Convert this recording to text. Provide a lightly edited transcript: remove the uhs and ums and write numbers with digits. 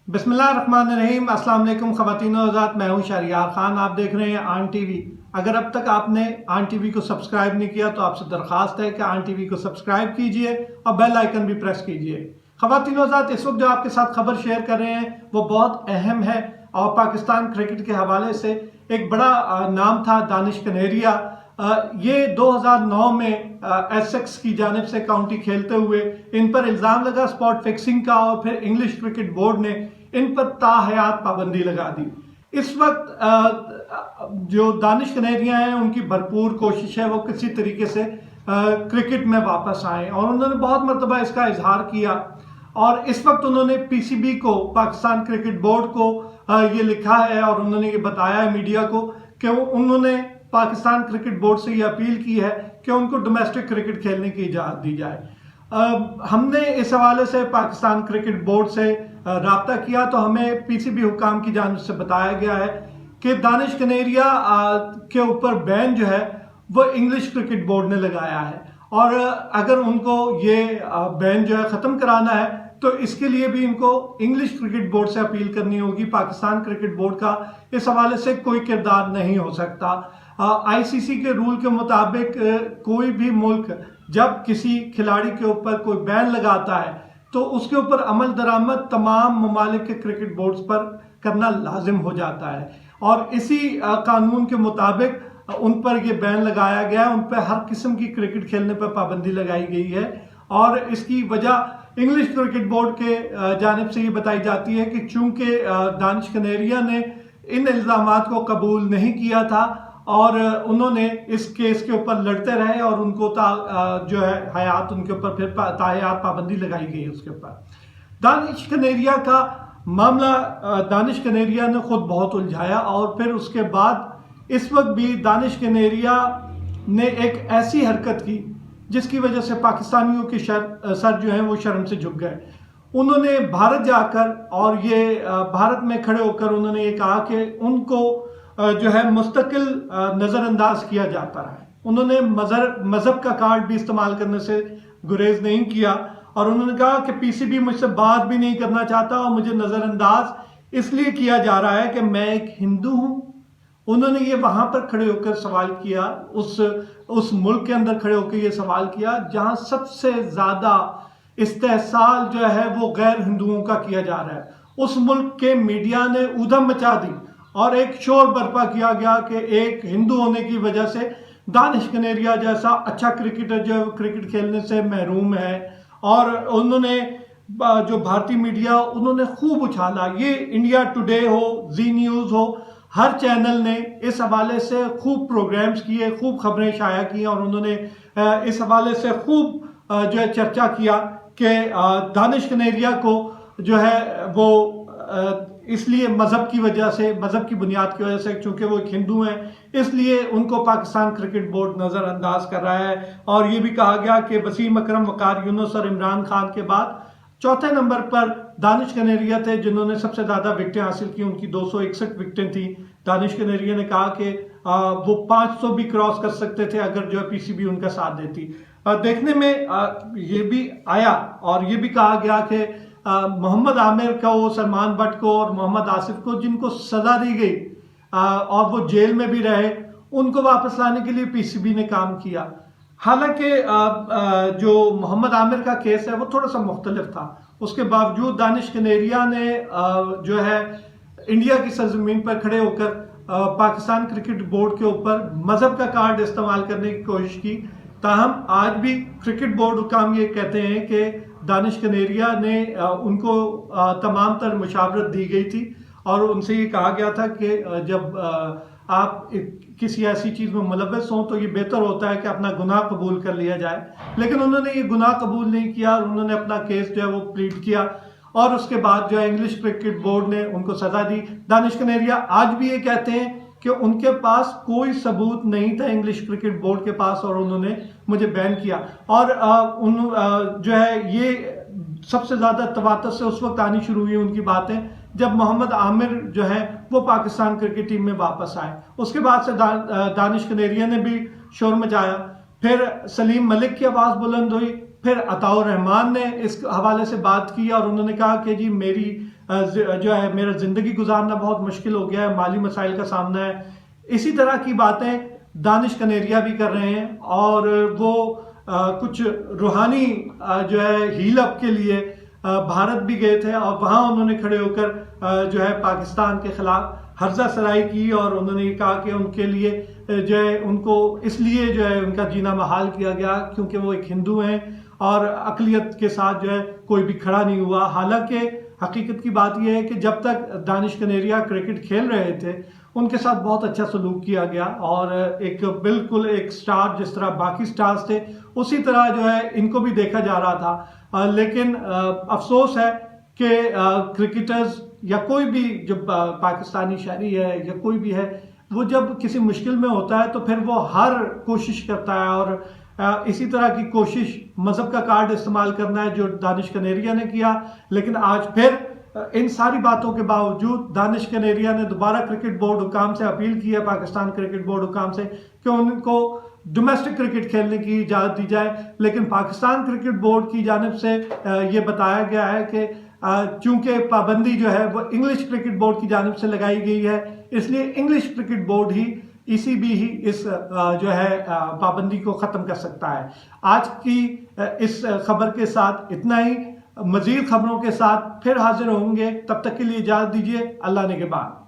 बिस्मिल्लाहिर्रहमानिर्रहीम। अस्सलाम वालेकुम ख़वातीन और हज़रात, मैं हूं शहरियार खान। आप देख रहे हैं आन टीवी। अगर अब तक आपने आन टीवी को सब्सक्राइब नहीं किया तो आपसे दरख्वास्त है कि आन टीवी को सब्सक्राइब कीजिए और बेल आइकन भी प्रेस कीजिए। ख़वातीन और हज़रात, इस वक्त जो आपके साथ खबर शेयर कर रहे हैं वो बहुत अहम है और पाकिस्तान क्रिकेट के हवाले से एक बड़ा नाम था दानिश कनेरिया। ये 2009 में एसेक्स की जानिब से काउंटी खेलते हुए इन पर इल्ज़ाम लगा स्पॉट फिक्सिंग का और फिर इंग्लिश क्रिकेट बोर्ड ने इन पर ताहयात पाबंदी लगा दी। इस वक्त जो दानिश कनेरिया हैं उनकी भरपूर कोशिश है वो किसी तरीके से क्रिकेट में वापस आए और उन्होंने बहुत मरतबा इसका इजहार किया और इस वक्त उन्होंने पीसीबी को, पाकिस्तान क्रिकेट बोर्ड को ये लिखा है और उन्होंने ये बताया है मीडिया को कि उन्होंने पाकिस्तान क्रिकेट बोर्ड से ये अपील की है कि उनको डोमेस्टिक क्रिकेट खेलने की इजाज़त दी जाए। हमने इस हवाले से पाकिस्तान क्रिकेट बोर्ड से राब्ता किया तो हमें पीसीबी हुकाम की जानिब से बताया गया है कि दानिश कनेरिया के ऊपर बैन जो है वो इंग्लिश क्रिकेट बोर्ड ने लगाया है और अगर उनको ये बैन जो है ख़त्म कराना है तो इसके लिए भी इनको इंग्लिश क्रिकेट बोर्ड से अपील करनी होगी। पाकिस्तान क्रिकेट बोर्ड का इस हवाले से कोई किरदार नहीं हो सकता। आईसीसी के रूल के मुताबिक कोई भी मुल्क जब किसी खिलाड़ी के ऊपर कोई बैन लगाता है तो उसके ऊपर अमल दरामद तमाम ममालिक के क्रिकेट बोर्ड्स पर करना लाजिम हो जाता है और इसी कानून के मुताबिक उन पर यह बैन लगाया गया है। उन पर हर किस्म की क्रिकेट खेलने पर पाबंदी लगाई गई है और इसकी वजह इंग्लिश क्रिकेट बोर्ड के जानिब से ये बताई जाती है कि चूंकि दानिश कनेरिया ने इन इल्ज़ामात को कबूल नहीं किया था और उन्होंने इस केस के ऊपर लड़ते रहे और उनको जो है हयात उनके ऊपर फिर ताहयात पाबंदी लगाई गई उसके ऊपर। दानिश कनेरिया का मामला दानिश कनेरिया ने खुद बहुत उलझाया और फिर उसके बाद इस वक्त भी दानिश कनेरिया ने एक ऐसी हरकत की जिसकी वजह से पाकिस्तानियों की सर जो है वो शर्म से झुक गए। उन्होंने भारत जाकर और ये भारत में खड़े होकर उन्होंने ये कहा कि उनको जो है मुस्तकिल नज़रअंदाज किया जाता है। उन्होंने मज़हब का कार्ड भी इस्तेमाल करने से गुरेज नहीं किया और उन्होंने कहा कि पीसीबी मुझसे बात भी नहीं करना चाहता और मुझे नज़रअंदाज इसलिए किया जा रहा है कि मैं एक हिंदू हूँ। उन्होंने ये वहाँ पर खड़े होकर सवाल किया, उस मुल्क के अंदर खड़े होकर ये सवाल किया जहाँ सबसे ज़्यादा इस्तेहसाल जो है वो गैर हिंदुओं का किया जा रहा है। उस मुल्क के मीडिया ने ऊधम मचा दी और एक शोर बर्पा किया गया कि एक हिंदू होने की वजह से दानिश कनेरिया जैसा अच्छा क्रिकेटर जो क्रिकेट खेलने से महरूम है और उन्होंने जो भारतीय मीडिया उन्होंने खूब उछाला। ये इंडिया टुडे हो, जी न्यूज़ हो, हर चैनल ने इस हवाले से खूब प्रोग्राम्स किए, खूब खबरें शाया की और उन्होंने इस हवाले से खूब जो है चर्चा किया कि दानिश कनेरिया को जो है वो इसलिए मज़हब की वजह से, मज़हब की बुनियाद की वजह से, चूँकि वो एक हिंदू हैं इसलिए उनको पाकिस्तान क्रिकेट बोर्ड नज़रअंदाज कर रहा है। और ये भी कहा गया कि वसीम अकरम, वकार यूनुस और इमरान खान के बाद चौथे नंबर पर दानिश कनेरिया थे जिन्होंने सबसे ज़्यादा विकेटें हासिल की। उनकी 261 विकेटें थी। दानिश कनेरिया ने कहा कि वो 500 भी क्रॉस कर सकते थे अगर जो है पीसीबी उनका साथ देती। देखने में ये भी आया और ये भी कहा गया कि मोहम्मद आमिर को, सलमान बट को और मोहम्मद आसिफ को जिनको सज़ा दी गई और वो जेल में भी रहे, उनको वापस लाने के लिए पीसीबी ने काम किया। हालांकि जो मोहम्मद आमिर का केस है वो थोड़ा सा मुख्तलिफ था, उसके बावजूद दानिश कनेरिया ने जो है इंडिया की सरजमीन पर खड़े होकर पाकिस्तान क्रिकेट बोर्ड के ऊपर मज़हब का कार्ड इस्तेमाल करने की कोशिश की। ताहम आज भी क्रिकेट बोर्ड हुकाम ये कहते हैं कि दानिश कनेरिया ने उनको तमाम तर मुशावरत दी गई थी और उनसे ये कहा गया था कि जब आप किसी ऐसी चीज़ में मुलव्वस हों तो ये बेहतर होता है कि अपना गुनाह कबूल कर लिया जाए, लेकिन उन्होंने ये गुनाह कबूल नहीं किया और उन्होंने अपना केस जो है वो प्लीड किया और उसके बाद जो है इंग्लिश क्रिकेट बोर्ड ने उनको सज़ा दी। दानिश कनेरिया आज भी ये कहते हैं कि उनके पास कोई सबूत नहीं था इंग्लिश क्रिकेट बोर्ड के पास और उन्होंने मुझे बैन किया और जो है ये सबसे ज़्यादा तवातर से उस वक्त आनी शुरू हुई उनकी बातें जब मोहम्मद आमिर जो है वो पाकिस्तान क्रिकेट टीम में वापस आए। उसके बाद से दानिश कनेरिया ने भी शोर मचाया, फिर सलीम मलिक की आवाज़ बुलंद हुई, پھر عطاء الرحمان نے اس حوالے سے بات کی اور انہوں نے کہا کہ جی میری جو ہے میرا زندگی گزارنا بہت مشکل ہو گیا ہے، مالی مسائل کا سامنا ہے. اسی طرح کی باتیں دانش کنیریا بھی کر رہے ہیں اور وہ کچھ روحانی جو ہے ہیل اپ کے لیے بھارت بھی گئے تھے اور وہاں انہوں نے کھڑے ہو کر جو ہے پاکستان کے خلاف ہرزہ سرائی کی اور انہوں نے یہ کہا کہ ان کے لیے جو ہے ان کو اس لیے جو ہے ان کا جینا محال کیا گیا کیونکہ وہ ایک ہندو ہیں اور اقلیت کے ساتھ جو ہے کوئی بھی کھڑا نہیں ہوا. حالانکہ حقیقت کی بات یہ ہے کہ جب تک دانش کنیریا کرکٹ کھیل رہے تھے ان کے ساتھ بہت اچھا سلوک کیا گیا اور ایک بالکل ایک سٹار جس طرح باقی سٹارز تھے اسی طرح جو ہے ان کو بھی دیکھا جا رہا تھا. لیکن افسوس ہے کہ کرکٹرز یا کوئی بھی جب پاکستانی شہری ہے یا کوئی بھی ہے وہ جب کسی مشکل میں ہوتا ہے تو پھر وہ ہر کوشش کرتا ہے اور اسی طرح کی کوشش مذہب کا کارڈ استعمال کرنا ہے جو دانش کنیریا نے کیا. لیکن آج پھر ان ساری باتوں کے باوجود دانش کنیریا نے دوبارہ کرکٹ بورڈ حکام سے اپیل کی ہے، پاکستان کرکٹ بورڈ حکام سے، کہ ان کو ڈومیسٹک کرکٹ کھیلنے کی اجازت دی جائے. لیکن پاکستان کرکٹ بورڈ کی جانب سے یہ بتایا گیا ہے کہ چونکہ پابندی جو ہے وہ انگلش کرکٹ بورڈ کی جانب سے لگائی گئی ہے اس لیے انگلش کرکٹ بورڈ ہی ECB ہی اس جو ہے پابندی کو ختم کر سکتا ہے. آج کی اس خبر کے ساتھ اتنا ہی. مزید خبروں کے ساتھ پھر حاضر ہوں گے، تب تک کے لیے اجازت دیجیے. اللہ نگہبان.